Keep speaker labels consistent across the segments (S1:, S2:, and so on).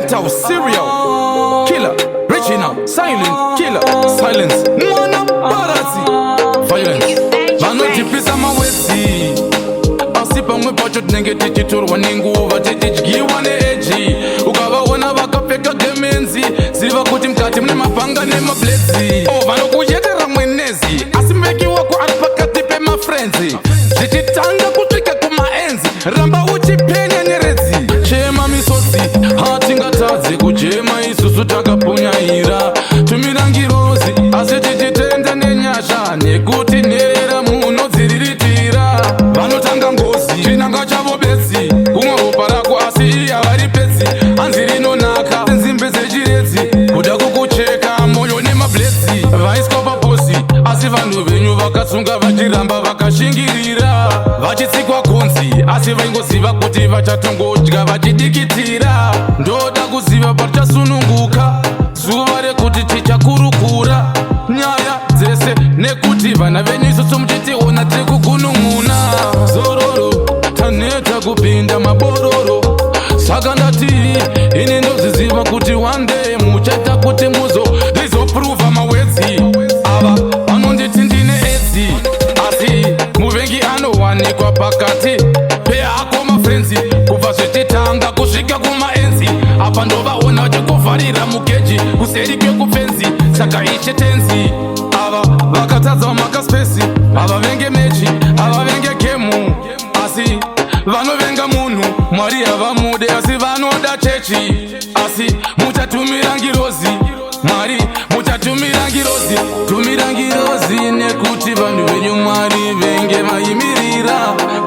S1: ghetto, serial killer, original, silent killer, silence, mwana barazi, violence. Vanotipisa mawezi, asipa mwe pacho tinenge tichiturwa nenguva tichidyiwa neeji. Ukavaona vakapfeka gemenzi, ziva kuti mkati mune mapanga nemabledzi. Vanokuyedera mwenezi, asi mbeki wako ari pakati pemafrenzi. Zvichitanga kusvika kumaenzi, ramba uchipenya nyeredzi. Chema misodzi, hatingatadzi kujema isusu takapunyaira. Tumirangirozi, asi tichitenda nenyasha, nekuti nerera munodziriritira. Vanotanga ngozi, chinanga chavo bedzi, kumwe ropa rako asi iye havari pedzi. Hanzi rinonaka, nzimbe dzechiredzi, kuda kukucheka moyo nemabledzi. Vaiswa paposi, asi vanhu venyu vakatsunga vachiramba vakashingirira. Vachitsikwa konzi, asi vaingoziva kuti vachatongodya vachidikitira. Ndoda kuziva parichasununguka, zuva rekuti tichakurukura nyaya dzese, nekuti vana venyu isusu muchitiona tiri kugunun'una. Zororo, taneta kupinda mabororo, saka ndati ini ndoziziva kuti one day muchaita kuti muzopruvha mawedzi. Ava vanonditi ndine edzi, asi muvengi anowanikwa pakati peako mafrenzi. Kubva zvichitanga kusvika kumaenzi, apa ndovaona vachikuvharira mukeji kuseri kwekufenzi. Saka ishe tenzi, ava vakatadza makaspesi, ava venge mechi, ava venge gemu, asi vanovenga munhu. Mwari havamude asi vanoda chechi, asi muchatumira ngirozi. Mwari muchatumira ngirozi, tumira ngirozi, nekuti vanhu venyu Mwari venge vaimirira.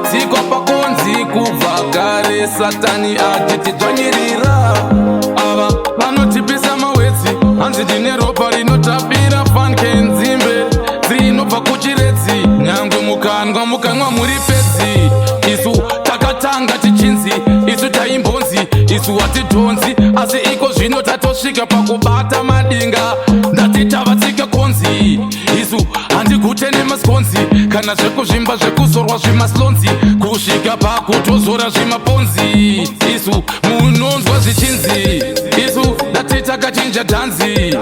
S1: Tsikwa pakonzi kubva kare, Satani achitidzvanyirira. Ava vanotipisa mawedzi, hanzi ndine ropa rinotapira fanke nzimbe dzinobva kuchiredzi. Nyangwe mukanwa muri pedzi, isu takatanga tichinzi, isu taimbonzi, isu hatidhonzi, asi iko zvino tatosvika pakubata madinga. Ndati tavatsika konzi, isu handigute nemaskonzi, kana zvekuzvimba zvekuzorwa zvimaslonzi, kusvika pakutozora zvimaponzi. Isu munonzwa zvichinzi, isu ndati takachinja dhanzi,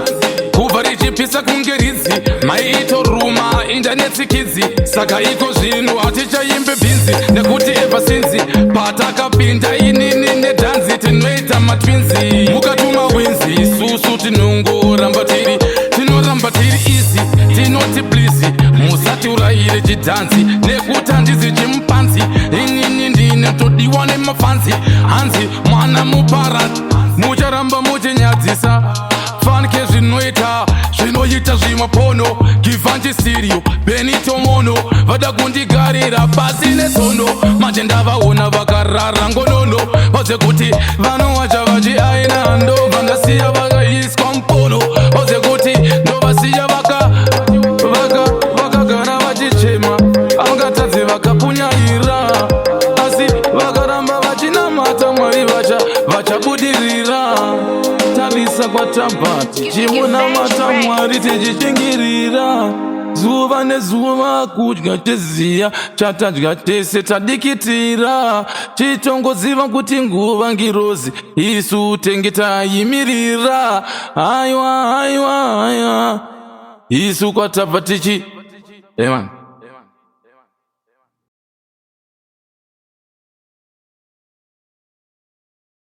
S1: kubva richipisa kunge ridzi, maitoruma indanetsikidzi. Saka iko zvino hatichaimbe bhinzi, nekuti evasinzi patakapinda inini nedhanzi tinoita matwinzi. Mukatuma winzi, isusu tinoramba tiri izi, tinoti please musatiurayire chidhanzi, nekuti handizi chimupanzi. Inini ndine todiwa nemafanzi, hanzi mwana muparati, mucharamba muchinyadzisa. Fanike zvinoita zvimapono, givanji sirio Benito mono, vada kundigarira pasi netsono. Manje ndavaona vakarara ngonono, vaze kuti vanowacha vachiaina ndo, vandasiya vakaiswa mupono. Vaze kuti ndovasiya vakagara vachichema, avangatadzi vakapunyaira, asi vakaramba vachinamata Mwari vachabudirira. Tarisa kwatabva tichimunamata Mwari tichishingirira. Zuva nezuva kudya tiziya, chatadya tese tadikitira. Chitongoziva kuti nguva ngirozi, isu tenge taimirira. Aiwa, aiwa, aiwa, isu kwatabva tichi